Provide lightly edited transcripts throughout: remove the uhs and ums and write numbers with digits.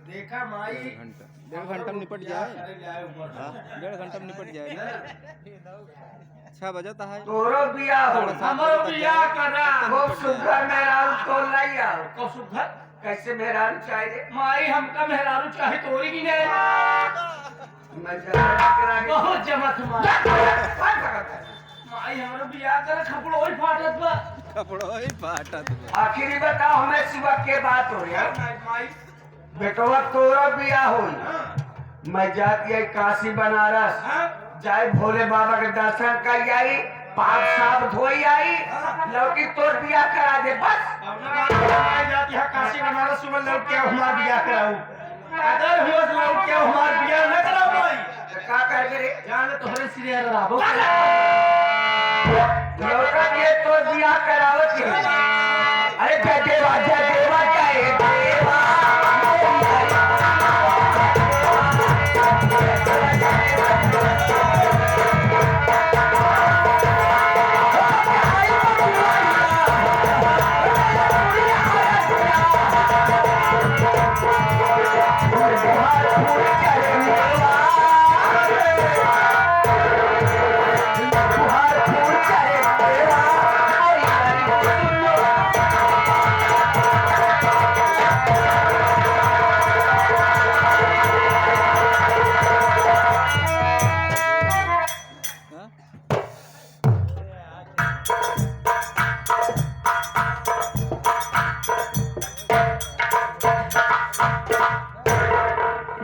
देखा माई 1.5 घंटा में निपट जाए। हाँ, 1.5 घंटा में निपट जाए ना। 6 बजता है। तोरो बिया हो, 7:30 हमरो बजे तक बिया जाए। करा तब हो, निपट जाए। सुघर मेहरारू तो लई आओ। को सुघर कैसे मेहरारू चाहिए? माई हमका मेहरारू चाहे तोरी की नहीं। बहुत जमत माई हमरो बिया करा खपड़ो ही फाटत बा। कपड़ो ही फाटत बा। आखिरी बताओ हमें सिवा के बात हो यार। माई बेटवा तोरा बिया होई। मैं जाती है काशी बनारस, जाए भोले बाबा के दर्शन कर आई, पाप साफ धोई आई, लौकी तोर बिया करा दे बस। जाती है काशी बनारस सुबह लौट के हमार बिया कराऊ। अगर हुआ लौट के हमार बिया न कराऊ भाई तो का कर रे जान तोहरे सिरे राबो लौटा के तो बिया करावत के। अरे जय देवा चाहे देवा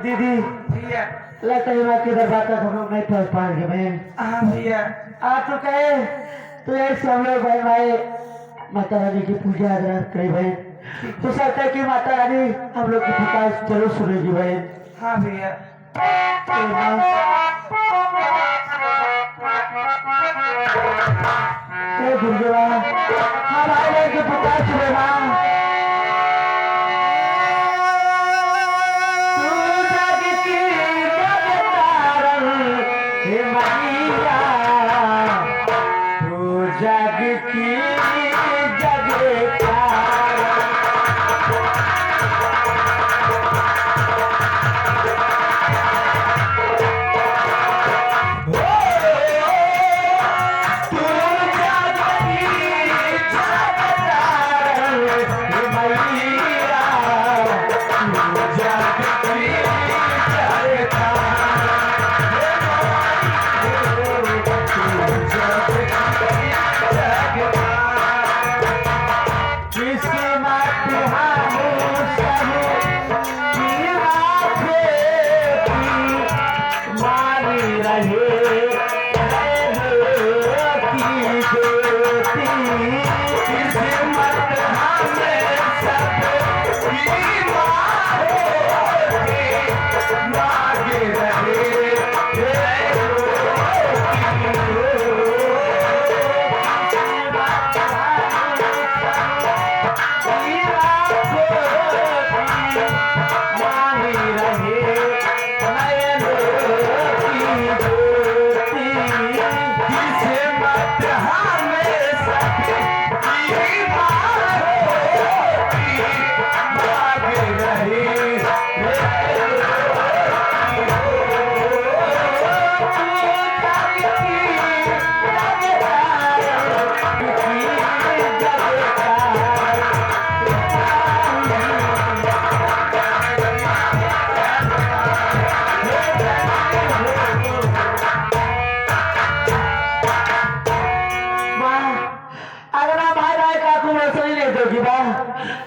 दीदी लगता है मैं किधर बात कर हम लोग नहीं पहुंच पाएंगे बहन। हाँ भैया आ तो कहे तो ऐसे हम लोग भाई भाई माता रानी की पूजा आराधना करें बहन। तो सकता है कि माता रानी हम लोग की पुकार जरूर सुनेगी बहन। हाँ भैया दुर्गे माँ हमारे की पुकार सुने माँ। जग की जग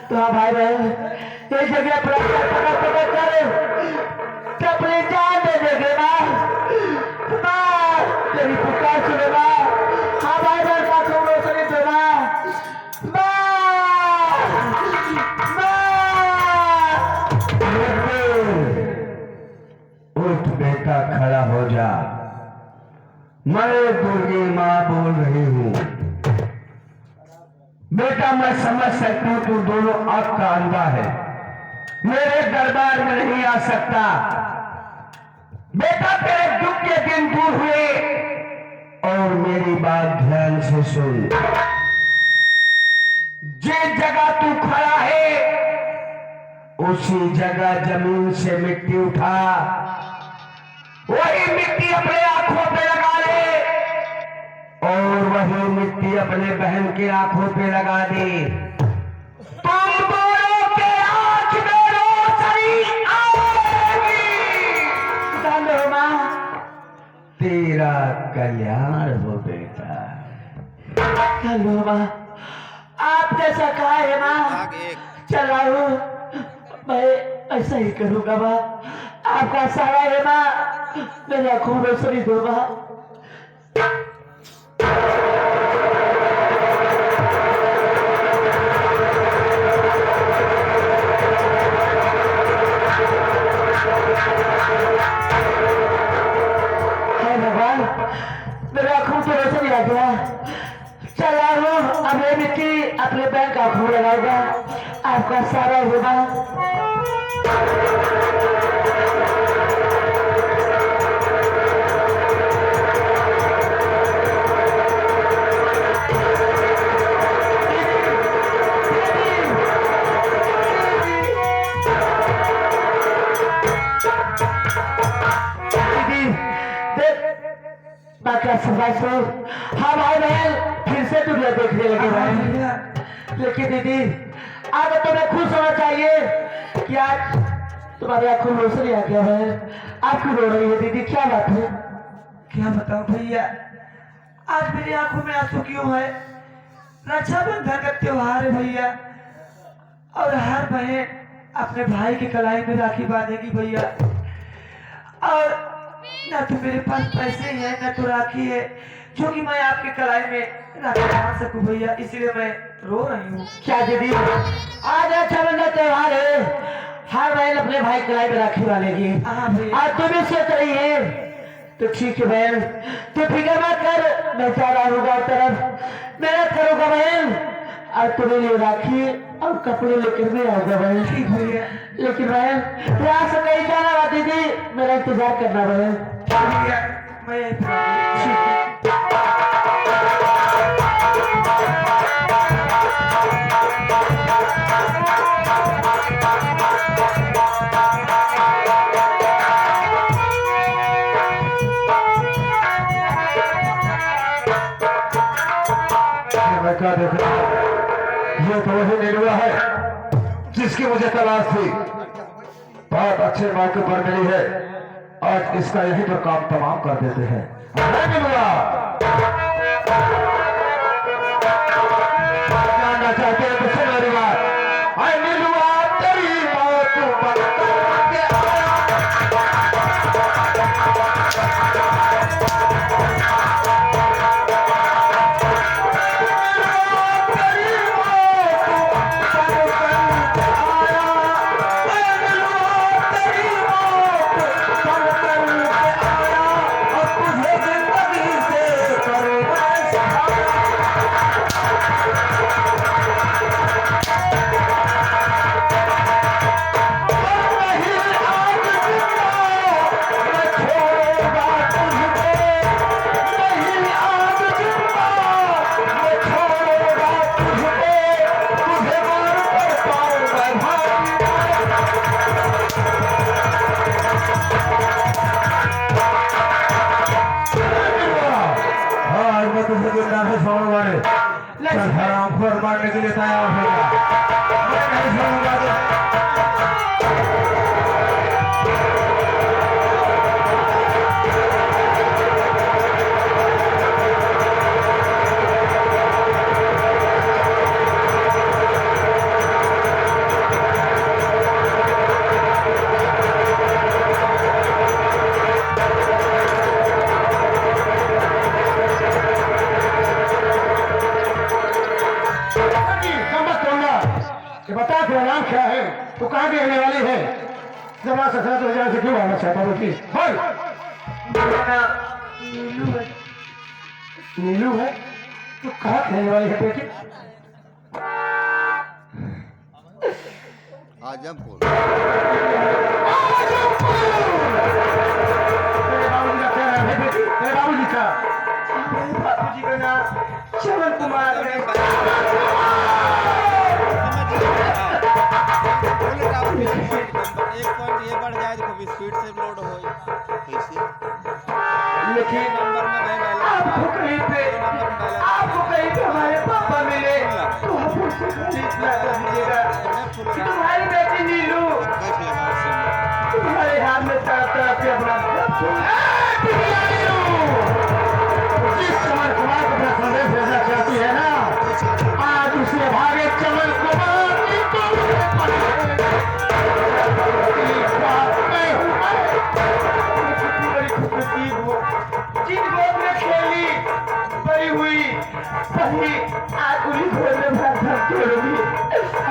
तो हाँ भाई बहन ये जगह पकड़ कर अपनी जान दे देगे ना तेरी पुकार सुने ना। हाँ भाई बहन का तुम रोशनी देना उठ बेटा खड़ा हो जा। मैं दुर्गी माँ बोल रही हूँ। बेटा मैं समझ सकता हूँ तू दोनों आंख का अंधा है, मेरे दरबार में नहीं आ सकता। बेटा तेरे दुख के दिन दूर हुए और मेरी बात ध्यान से सुन। जिस जगह तू खड़ा है उसी जगह जमीन से मिट्टी उठा, वही मिट्टी अपने आंखों पे लगा ले और वही मिट्टी अपने बहन की आंखों पे लगा दे। तुम दोनों के आंख में रोशनी आएगी। चलो माँ, तेरा कल्याण हो बेटा। चलो माँ, आप जैसा कहा है माँ, भाग एक। चलाओ, मैं ऐसा ही करूँगा माँ। आपका सारा है माँ, मेरी आंखों में रोशनी दो माँ। भगवान, मेरे आंखों में रोशनी आ गया। चलाओ, अब ये मिट्टी अपने बैंक आंखों में लगाऊंगा। आपका सारा होगा। हाँ भाई बहन, फिर से दुनिया देखने लगे भाई। लेकिन दीदी, आज तुम्हें खुश होना चाहिए कि आज तुम्हारी आंखों में रोशनी आ गया है। आप क्यों रो रही है दीदी, क्या बात है? क्या बताऊं भैया, आज मेरी आंखों में आंसू क्यों है? रक्षाबंधन का त्योहार है भैया, और हर बहन अपने भाई के कलाई में राखी बांधेगी भैया। और ना तो मेरे पास पैसे हैं, ना तो राखी है जो कि मैं आपके कलाई में राखी बांध सकूं भैया, इसलिए मैं रो रही हूँ। क्या दीदी, आज रक्षाबंधन त्योहार है, हर बहन अपने भाई कलाई में राखी बांधेगी। हाँ भैया। आज तुम भी सोच रही है, तो ठीक है बहन, तू फिक्र मत कर, मैं जा रहा हूँ गाँव तरफ, मेहनत करूँगा बहन, और तुम्हें लिए राखी और कपड़े लेकर भी आऊंगा बहन। ठीक भैया। लेकिन बहन, यहाँ से कहीं जाना हुआ दीदी, मेरा इंतजार करना बहन। भैया, मैं यहीं पे रहूंगी। मैं क्या देख रहा हूं? ये तो वही नीलुआ है जिसकी मुझे तलाश थी। बहुत अच्छे मौके पर मिली है, आज इसका यही तो काम तमाम कर देते हैं। अरे नीलुआ, जानना चाहते हैं तो सुन मेरी बात। अरे नीलुआ, तेरी मौत पर के हराम खोर मारने के लिए तैयार हो गया। मैं नहीं छोड़ूंगा। बता तेरा नाम क्या है, तू कहाँ की रहने वाली है? जमा ससुरा तो जरा से क्यों आना चाहता है? बोल। नीलू है। नीलू है? तू कहाँ की रहने वाली है बेटी? आजमपुर। तेरे बाबूजी का क्या नाम है बेटी? तेरे बाबूजी का? बाबूजी का नाम चमन कुमार है। समझ गया। बोले लेकिन नंबर में बैंक बैलेंस आपको कहीं पे हमारे पापा मिले तो आप उससे खाली इतना कर दीजिएगा कि तुम्हारी बेटी नीलू देख लेगा उससे तुम्हारे हाथ में तरफ तरफ से अपना जिस चमन कुमार को अपना संदेश भेजना चाहती है ना, आज उसे भागे चमन कुमार की जिन गोद में खेली बड़ी हुई वही आज उन्हीं गोद में खेलूंगी।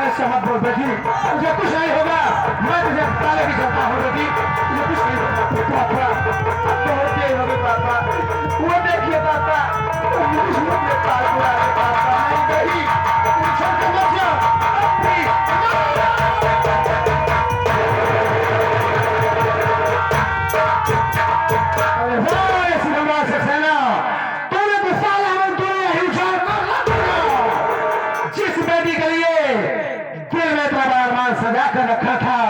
ऐसा मत बोल बेटी, मुझे कुछ नहीं होगा। मैं तुझे ताले की चलता हूँ बेटी, मुझे कुछ नहीं होगा। बहुत देर हो गई पापा, वो देखिए पापा मेरे पास में आ गए पापा। नहीं, तुम छोड़ के मत जाओ। अरे वाह सिकंदर सक्सेना, तूने तो साला हम दुनिया ही उछाल कर रख दिया। जिस बेटी के लिए दिल में इतना बड़ा अरमान सजा कर रखा था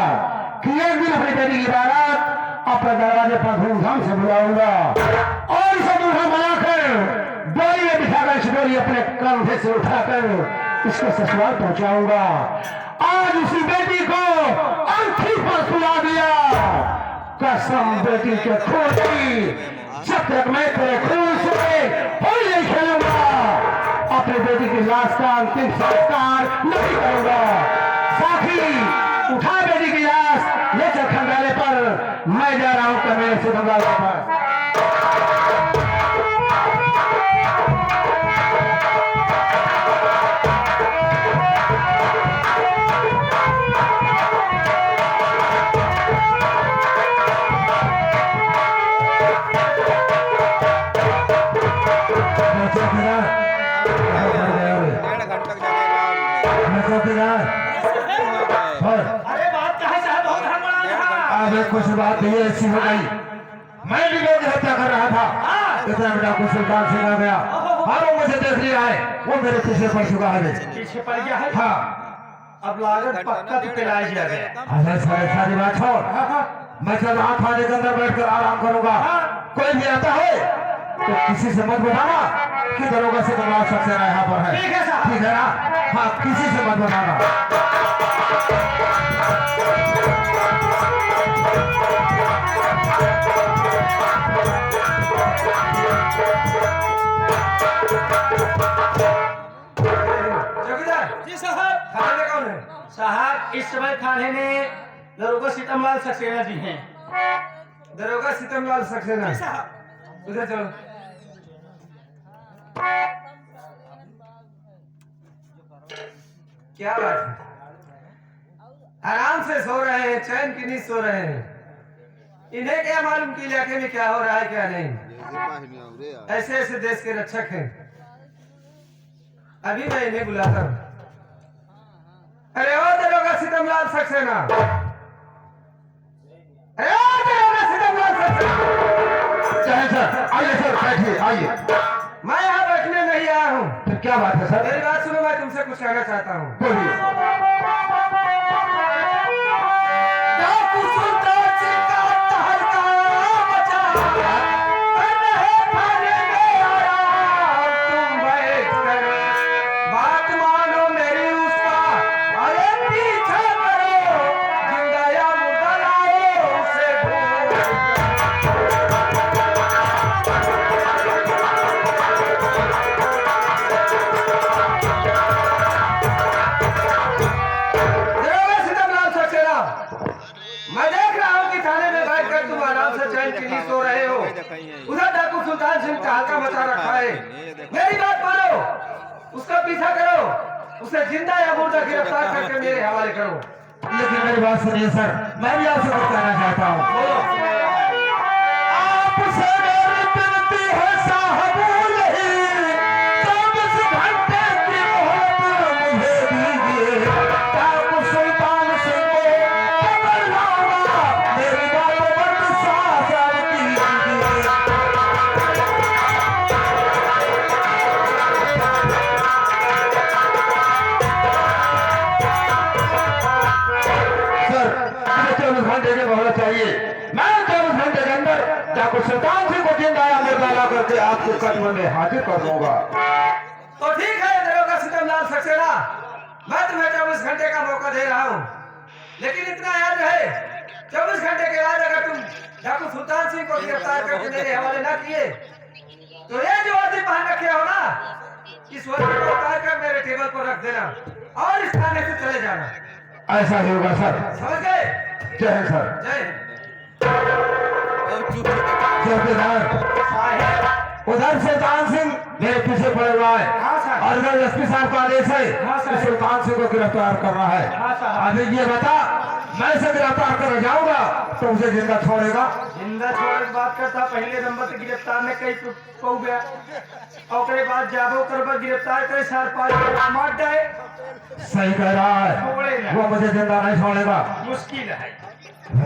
कि एक दिन अपनी बेटी की बारात अपने दरवाजे पर धूमधाम से बुलाऊंगा और इसे दूल्हा बनाकर डोली में बिठाकर इस डोली अपने कंधे से उठाकर इसको ससुराल पहुंचाऊंगा। आज उसी बेटी को अर्थी पर सुला दिया। कसम बेटी के खून की, जब तक मैं तेरे खून से होली नहीं खेलूंगा अपनी बेटी की लाश का अंतिम संस्कार नहीं करूंगा। साथी उठा बेटी की लाश ले चल खंडाले पर, मैं जा रहा हूं कमेरे से बंगाल के पास। अरे बात कहा साहब, बहुत हड़बड़ा अब कुछ बात ये ऐसी हो गई, मैं भी लोग हत्या कर रहा था, इतना बेटा कुछ सुल्तान सिंह आ गया और वो मुझे देख लिया है, वो मेरे पीछे पड़ चुका है। पीछे पड़ गया है। हाँ अब लागत पक्का तो पिलाया जाएगा। अरे सारी बात छोड़, मैं चल रहा थाने के अंदर बैठकर आराम करूंगा। कोई भी आता है तो किसी से मत बताना कि दरोगा से करवा सकते हैं यहाँ पर है। ठीक है साहब। ठीक है ना? हाँ, किसी से मत बताना। जी साहब। थाने में कौन है साहब? इस समय थाने में दरोगा सीतमलाल सक्सेना जी हैं। दरोगा सीतमलाल सक्सेना, साहब उधर चलो। क्या बात है? आराम से सो रहे हैं, चैन की नींद सो रहे हैं। इन्हें क्या मालूम कि इलाके में क्या हो रहा है क्या नहीं। ऐसे ऐसे देश के रक्षक हैं। अभी मैं इन्हें बुलाता हूँ। अरे ओ दरोगा सीतमलाल सक्सेना, अरे ओ दरोगा सीतमलाल सक्सेना। चाहे सर, आइए सर, बैठिए, आइए। मैं यहाँ बैठने नहीं आया हूँ। फिर क्या बात है सर? मेरी बात सुनो, मैं तुमसे कुछ कहना चाहता हूँ। बोलिए। डाकू सुल्तान सिंह का तहलका मचा, रहे थाने में आया, तुम बैठ कर बात मानो मेरी उसका, अरे पीछा करो, जिंदा या मुर्दा लाओ उसे ढूंढ दरोगा सीतमलाल सक्सेना, मैं देख रहा हूँ कि थाने में बैठकर तुम आराम से चैन की नींद सो रहे हो। उधर डाकू सुल्तान सिंह का हल्का मचा रखा है। मेरी बात मानो, उसका पीछा करो, उसे जिंदा या मुर्दा गिरफ्तार करके मेरे हवाले करो। लेकिन मेरी बात सुनिए सर, मैं भी आपसे कुछ कहना चाहता हूँ। आपसे मेरी विनती है साहब, यही 24 घंटे की मोहलत मुझे दीजिए। डाकू सुल्तान सिंह को पकड़ लाऊंगा, मेरी बातों पर विश्वास कीजिए। सर, मुझे 24 घंटे की मोहलत चाहिए। मैं 24 घंटे के अंदर ठाकुर सुल्तान सिंह को जिंदा या मुर्दा ला करके आपके कदम में हाजिर कर दूंगा। तो ठीक है दरोगा सितमलाल सक्सेना, मैं तुम्हें 24 घंटे का मौका दे रहा हूँ, लेकिन इतना याद रहे 24 घंटे के बाद अगर तुम ठाकुर सुल्तान सिंह को गिरफ्तार करके मेरे हवाले न किए तो ये जो वर्दी पहन रखे हो ना, इस वर्दी को उतार कर मेरे टेबल पर रख देना और इस थाने से चले जाना। ऐसा ही होगा सर। समझ गए? जय हिंद सर। जय और चुप चुप चौकीदार साहेब। उधर सुल्तान सिंह मेरे पीछे पड़े हुआ है हाँ सर। और उधर एसपी साहब का आदेश है हाँ सर। कि सुल्तान सिंह को गिरफ्तार करना है। हाँ साहब। अभी ये बता, मैं इसे गिरफ्तार कर जाऊंगा तो उसे जिंदा छोड़ेगा? जिंदा छोड़ने की बात करता, पहले नंबर से गिरफ्तार में कई पौ गया और उसके बाद जाबो कर गिरफ्तार करे 4-5 मार जाए। सही कह रहा है, छोड़ेगा। वो मुझे जिंदा नहीं छोड़ेगा। मुश्किल है।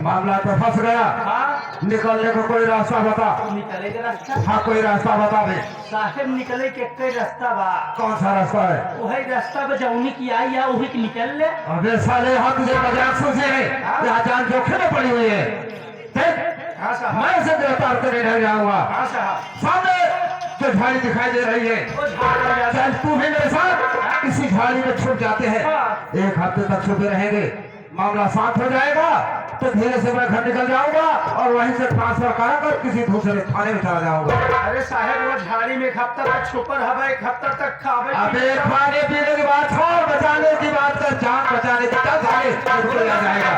मामला तो फंस गया। हाँ, निकलने को कोई रास्ता बता। निकले के रास्ता हाँ, कोई रास्ता बता दे। साहेब, निकले के कई रास्ता बा। कौन सा रास्ता है? वही रास्ता बजाउनी की आई या वही की निकल ले। अबे साले, यहाँ तुझे मजाक सोचे है, यहाँ जान जोखिम में पड़ी हुई है। देख, हाँ साहब। मैं इसे गिरफ्तार करने नहीं जाऊंगा। हाँ साहब। सामने जो झाड़ी दिखाई दे रही है, वो झाड़ लगा दे। चल तू भी मेरे साथ इसी झाड़ी में छुप जाते हैं। हाँ। 1 हफ्ते तक छुपे रहेंगे, मामला शांत हो जाएगा तो धीरे से मैं घर निकल जाऊंगा और वहीं से ट्रांसफर कराकर किसी दूसरे थाने में चला जाऊंगा। अरे साहेब, वो झाड़ी में 1 हफ्ता तक छुपर हवा, 1 हफ्ता तक खावे। अबे खाने पीने की बात छोड़, बचाने की बात कर, जान बचाने की क्या झाड़ी निकल जाएगा।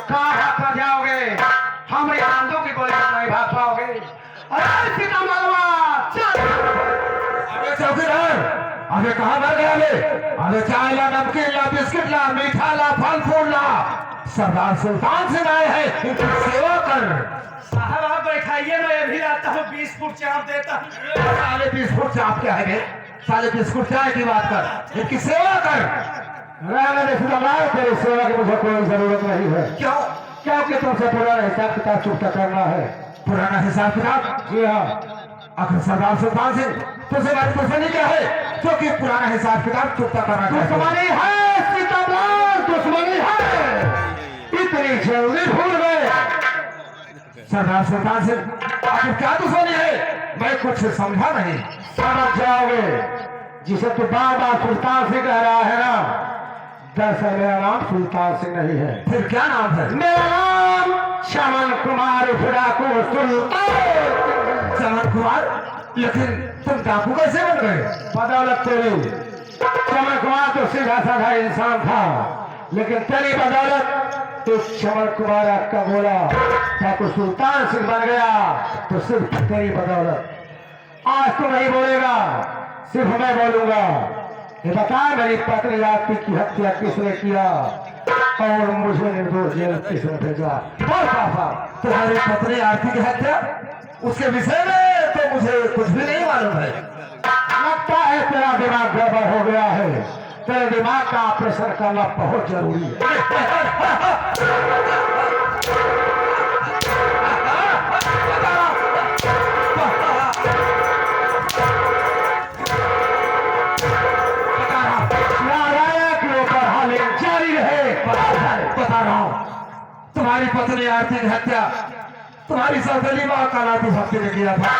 कहाँ भाग जाओगे? हमारे आंधों की गोली से नहीं भाग पाओगे। अरे सीता मालवा, चल। अबे चौकीदार, अबे कहाँ भाग गया? अबे चाय ला, नमकीन ला, बिस्किट ला, मीठा ला, फल फूल ला। सरदार सुल्तान सिंह आए हैं, इनकी सेवा कर। साहब आप बैठाइए, मैं अभी आता हूँ, 20 फुट चाप देता हूँ। साले 20 फुट चाप क्या है? साले बिस्कुट चाय की बात कर, इनकी सेवा कर। तेरी सेवा की मुझे कोई जरूरत नहीं है। क्यों? क्योंकि तुमसे पुराना हिसाब किताब चुकता करना है। पुराना हिसाब किताब? जी हाँ। आखिर सरदार सुल्तान सिंह तुझसे हमारी दुश्मनी क्या है, क्योंकि पुराना हिसाब किताब चुकता करना दुश्मनी है। सीताराम, दुश्मनी है। इतनी जल्दी भूल गए? सरदार सुल्तान सिंह आखिर क्या दुश्मनी है, मैं कुछ समझा नहीं। समझ जाओगे। जिसे तू बार बार सुल्तान सिंह कह रहा है ना, दरअसल मेरा नाम सुल्तान सिंह नहीं है। फिर क्या नाम है? मेरा नाम चमन कुमार डाकू सुल्तान। चमन कुमार? लेकिन तुम डाकू कैसे बन गए? बदौलत तेरी। चमन कुमार तो सीधा साधा इंसान था, लेकिन तेरी बदौलत तो चमन कुमार आपका बोला ठाकुर सुल्तान सिंह बन गया, तो सिर्फ तेरी बदौलत। आज तो नहीं बोलेगा, सिर्फ मैं बोलूंगा। ये बता, मेरी पत्नी आरती की हत्या किसने किया और मुझे निर्दोष जेल किसने भेजा? बोल पापा, तुम्हारी पत्नी आरती की हत्या, उसके विषय में तो मुझे कुछ भी नहीं मालूम है। लगता है तेरा दिमाग गड़बड़ हो गया है। तेरे दिमाग का ऑपरेशन करना बहुत जरूरी है। बता रहा हूँ, तुम्हारी पत्नी आरती की हत्या तुम्हारी सौतेली माँ कालाती भक्ति ने किया था।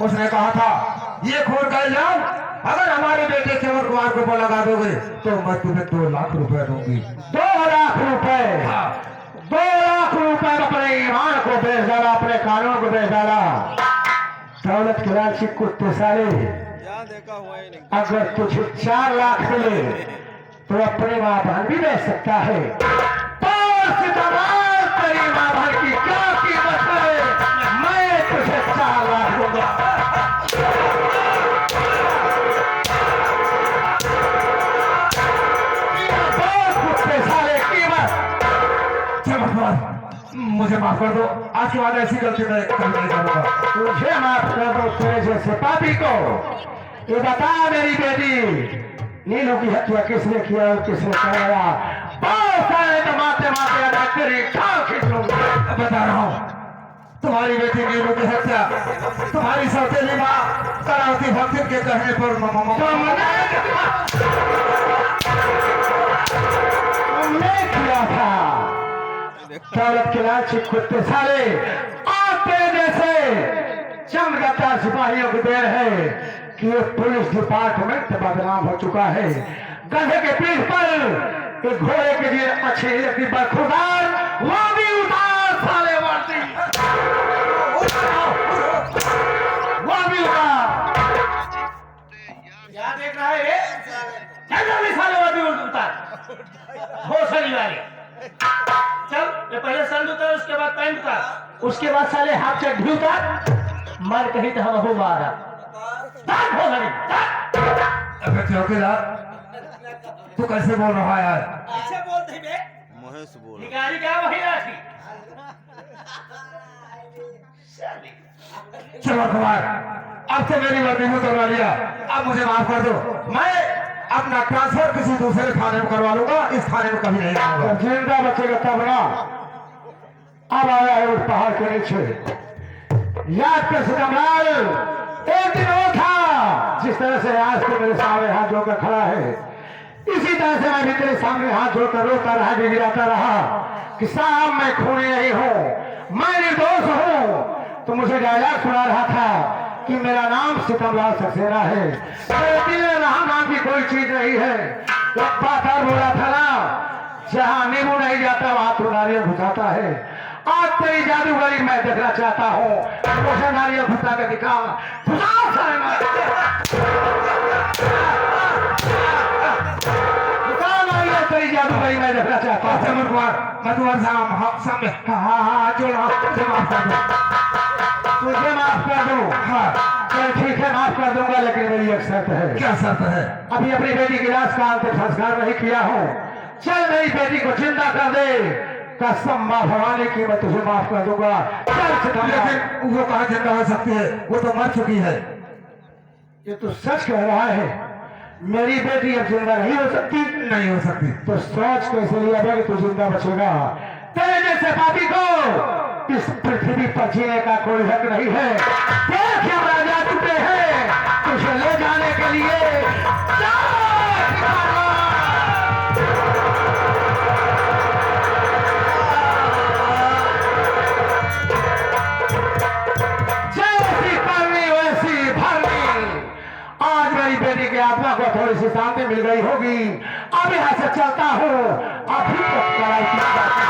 उसने कहा था, ये खोल कर जान, अगर हमारे बेटे चमन कुमार को लगा दोगे तो मैं तुम्हें 2 लाख रुपए दूंगी। 2 लाख रुपए? 2 लाख रुपए अपने ईमान को बेच डाला, अपने कानून को बेच डाला। दौलत के लालची कुत्ते साले, जहाँ देखा हुआ ही नहीं। अगर तुझे 4 लाख मिले तो अपनी माँ बहन भी दे सकता है। तो सितमलाल, तेरी माँ बहन की क्या कीमत है? मैं तुझे 4 लाख दूंगा। कुत्ते साले कीमत। मुझे माफ कर दो, आज के बाद ऐसी गलती मैं कभी नहीं करूंगा। तुझे माफ कर दो, तेरे जैसे पापी को। ये बता मेरी बेटी, नीलू की हत्या किसने किया और किसने कराया? बहुत सारे तो माते माते अदा तेरी खाल खींच लूंगा। बता रहा हूँ, तुम्हारी बेटी नीलू की हत्या तुम्हारी सौतेली माँ करावती भक्ति के कहने पर दौलत के लालची कुत्ते साले आप तेरे जैसे चमकता सिपाहियों की देर है कि ये पुलिस डिपार्टमेंट बदनाम हो चुका है। गधे के पीठ पर एक घोड़े के लिए अच्छी लगती बरखुरदार वो भी उतार साले वर्दी वो भी उतार। क्या देख रहा है रे? चल जल्दी साले वर्दी उतार, भोसड़ी वाले। चल ये पहले शर्ट उतार, उसके बाद पैंट उतार, उसके बाद साले हाफ चड्ढी उतार। मर कहीं तो हम हो मारा भोसड़ी। अबे चौकीदार तू कैसे बोल रहा है यार? कैसे बोलते बे? महेश बोल भिखारी क्या वही थी? चलो कुमार अब तो मेरी वर्दी को करवा लिया, अब मुझे माफ कर दो। मैं अपना ट्रांसफर किसी दूसरे थाने में करवा लूंगा, इस थाने में कभी नहीं आऊंगा। जिंदा बचेगा तब ना। अब आया है उस पहाड़ के नीचे याद कर सितमलाल, एक दिन वो था जिस तरह से आज तो मेरे सामने हाथ जोड़कर खड़ा है, इसी तरह से मैं भी तेरे सामने हाथ जोड़कर रोता रहा, गिड़गिड़ाता रहा कि साहब मैं खूनी नहीं हूँ, मैं निर्दोष हूँ। तो मुझे डायलॉग सुना रहा था कि मेरा नाम सितमलाल सक्सेना है, मेरे दिल में राम नाम की कोई चीज नहीं है। एक बात और बोला था ना, जहाँ नींबू नहीं जाता वहां तो नारियल घुसाता है। आज तेरी जादूगरी मैं देखना चाहता हूँ, मुझे नारियल घुसा के दिखा। तेरी जादूगरी मैं देखना चाहता हूँ। मैं तुम्हारे सामने हाथ जोड़ रहा हूँ, तुझे माफ कर दूँ, तुझे माफ कर दूँ। हाँ चल ठीक है माफ कर दूंगा, लेकिन मेरी एक शर्त है। क्या शर्त है? अभी अपनी बेटी की लाश का अंतिम संस्कार नहीं किया हूँ, चल मेरी बेटी को जिंदा कर दे। कसम माँ भवानी की मैं तुझे माफ कर दूंगा। लेकिन वो कहाँ जिंदा हो सकती है, वो तो मर चुकी है। ये तो सच कह रहा है, मेरी बेटी अब जिंदा नहीं हो सकती। नहीं हो सकती तो सोच कैसे लिया कि तू जिंदा बचेगा? तेरे जैसे पापी को इस पृथ्वी पर जीने का कोई हक नहीं है। देख हम राजा टूटे हैं तुझे ले जाने के लिए। जैसी करनी वैसी भरनी। आज मेरी बेटी की आत्मा को थोड़ी सी शांति मिल गई होगी। अब यहाँ से चलता हूँ, अभी तक लड़ाई की बात है।